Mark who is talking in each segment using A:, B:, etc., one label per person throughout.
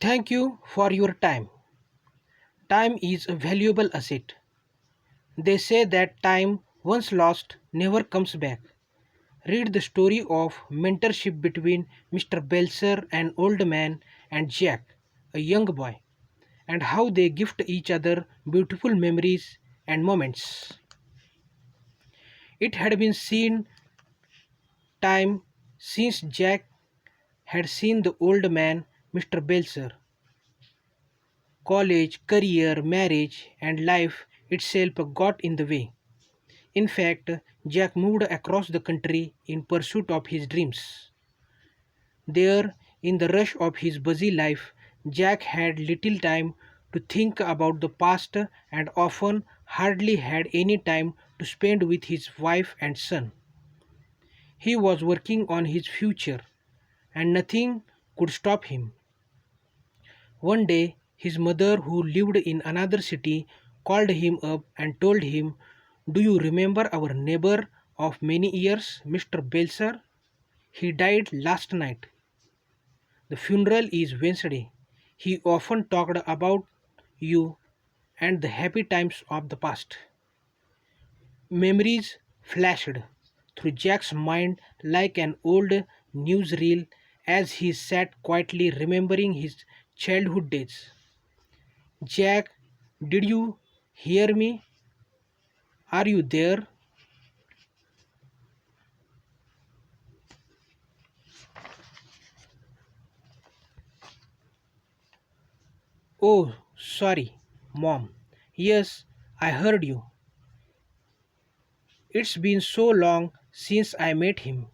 A: Thank you for your time. Time is a valuable asset. They say that time once lost never comes back. Read the story of mentorship between Mr. Belsar, an old man, and Jack, a young boy, and how they gift each other beautiful memories and moments. It had been seen time since Jack had seen the old man, Mr. Belsar. College, career, marriage, and life itself got in the way. In fact, Jack moved across the country in pursuit of his dreams. There, in the rush of his busy life, Jack had little time to think about the past and often hardly had any time to spend with his wife and son. He was working on his future, and nothing could stop him. One day, his mother, who lived in another city, called him up and told him, "Do you remember our neighbor of many years, Mr. Belsar? He died last night. The funeral is Wednesday. He often talked about you and the happy times of the past." Memories flashed through Jack's mind like an old newsreel as he sat quietly remembering his childhood days. "Jack, did you hear me? Are you there?" "Oh, sorry, Mom. Yes, I heard you. It's been so long since I met him,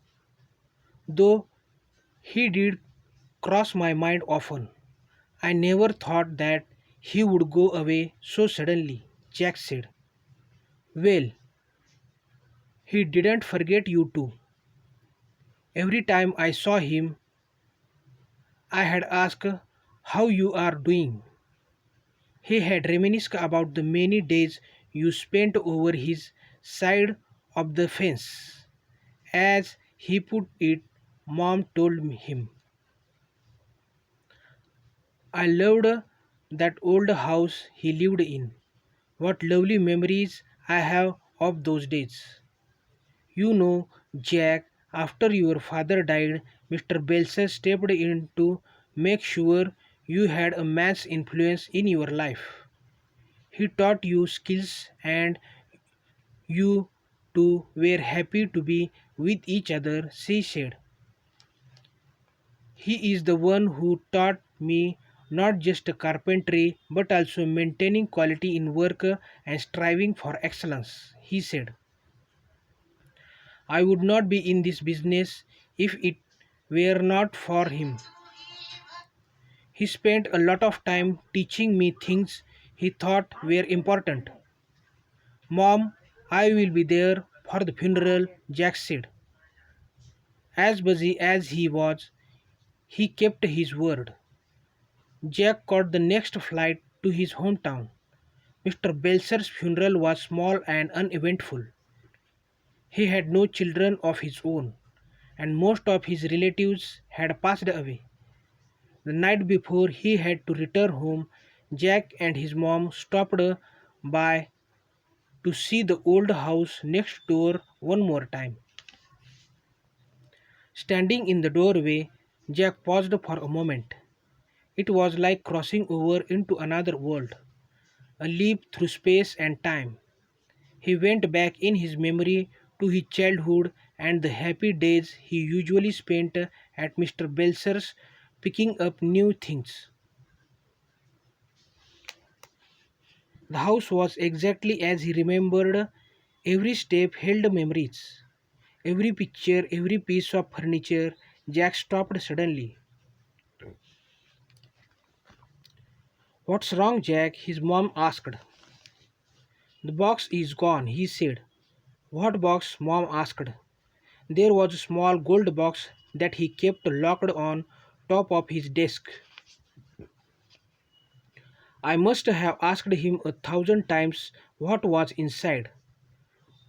A: though he did cross my mind often. I never thought that he would go away so suddenly," Jack said. "Well, he didn't forget you too. Every time I saw him, I had asked how you are doing. He had reminisced about the many days you spent over his side of the fence. As he put it, Mom told him, "I loved that old house he lived in. What lovely memories I have of those days." "You know, Jack, after your father died, Mr. Belser stepped in to make sure you had a man's influence in your life. He taught you skills and you two were happy to be with each other," she said. "He is the one who taught me not just carpentry but also maintaining quality in work and striving for excellence," he said. "I would not be in this business if it were not for him. He spent a lot of time teaching me things he thought were important." "Mom, I will be there for the funeral," Jack said. As busy as he was, he kept his word. Jack caught the next flight to his hometown. Mr. Belser's funeral was small and uneventful. He had no children of his own, and most of his relatives had passed away. The night before he had to return home, Jack and his mom stopped by to see the old house next door one more time. Standing in the doorway, Jack paused for a moment. It was like crossing over into another world, a leap through space and time. He went back in his memory to his childhood and the happy days he usually spent at Mr. Belser's picking up new things. The house was exactly as he remembered. Every step held memories. Every picture, every piece of furniture. Jack stopped suddenly. "What's wrong, Jack?" his mom asked. "The box is gone," he said. "What box?" Mom asked. "There was a small gold box that he kept locked on top of his desk. I must have asked him 1,000 times what was inside.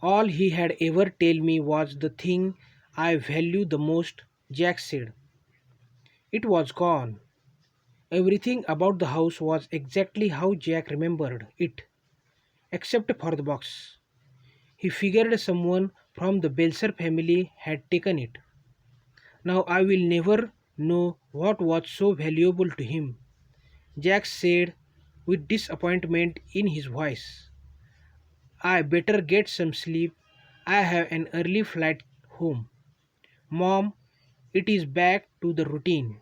A: All he had ever tell me was the thing I value the most," Jack said. "It was gone. Everything about the house was exactly how Jack remembered it, except for the box. He figured someone from the Belsar family had taken it. Now I will never know what was so valuable to him, Jack said with disappointment in his voice. I better get some sleep. I have an early flight home. Mom, it is back to the routine.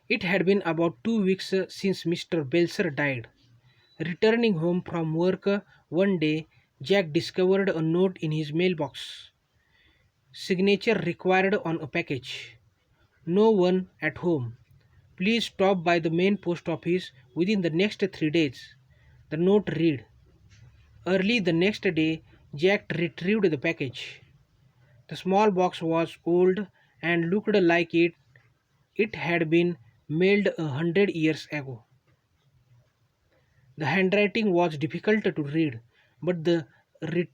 A: It had been about 2 weeks since Mr. Belser died. Returning home from work one day, Jack discovered a note in his mailbox. Signature required on a package. No one at home. Please stop by the main post office within the next 3 days. The note read. Early the next day, Jack retrieved the package. The small box was old and looked like it had been mailed 100 years ago. The handwriting was difficult to read, but the re-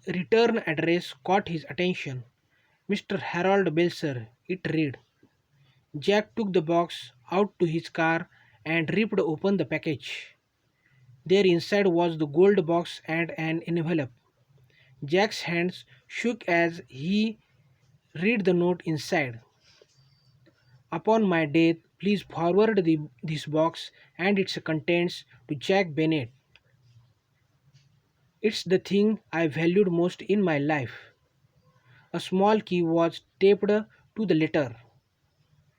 A: return address caught his attention. Mr. Harold Belser, it read. Jack took the box out to his car and ripped open the package. There inside was the gold box and an envelope. Jack's hands shook as he read the note inside. Upon my death, please forward this box and its contents to Jack Bennett. It's the thing I valued most in my life. A small key was taped to the letter.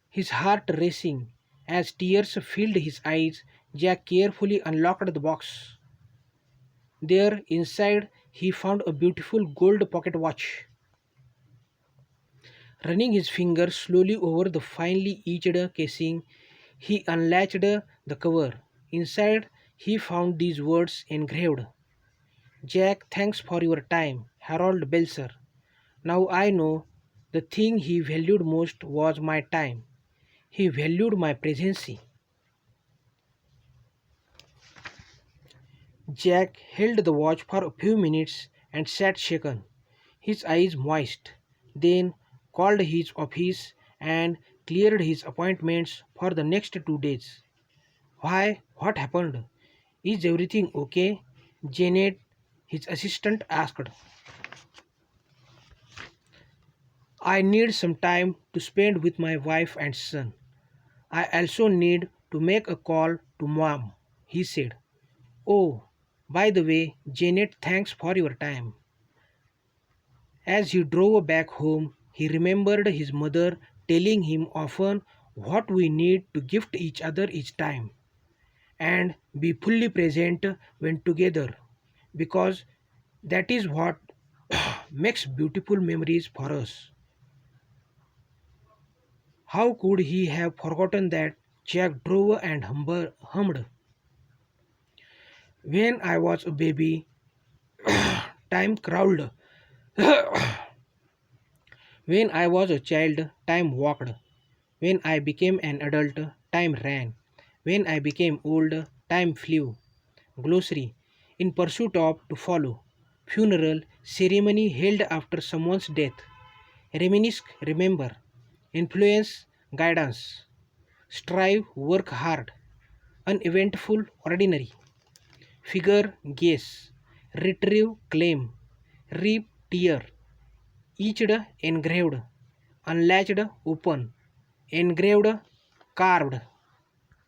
A: His heart racing. As tears filled his eyes, Jack carefully unlocked the box. There, inside, he found a beautiful gold pocket watch. Running his fingers slowly over the finely etched casing, he unlatched the cover. Inside, he found these words engraved. Jack, thanks for your time, Harold Belser. Now I know the thing he valued most was my time. He valued my presence. Jack held the watch for a few minutes and sat shaken, his eyes moist, then called his office and cleared his appointments for the next 2 days. Why? What happened? Is everything okay? Janet, his assistant, asked. I need some time to spend with my wife and son. I also need to make a call to mom, he said. Oh, by the way, Janet, thanks for your time. As he drove back home, he remembered his mother telling him often what we need to gift each other each time and be fully present when together because that is what makes beautiful memories for us. How could he have forgotten that? Jack drove and hummed. When I was a baby, time crawled. When I was a child, time walked. When I became an adult, time ran. When I became old, time flew. Glossary. In pursuit of to follow. Funeral ceremony held after someone's death. Reminisce, remember. Influence, guidance. Strive, work hard. Uneventful, ordinary. Figure, guess. Retrieve, claim. Reap, tear. Etched, engraved. Unlatched, open. Engraved, carved.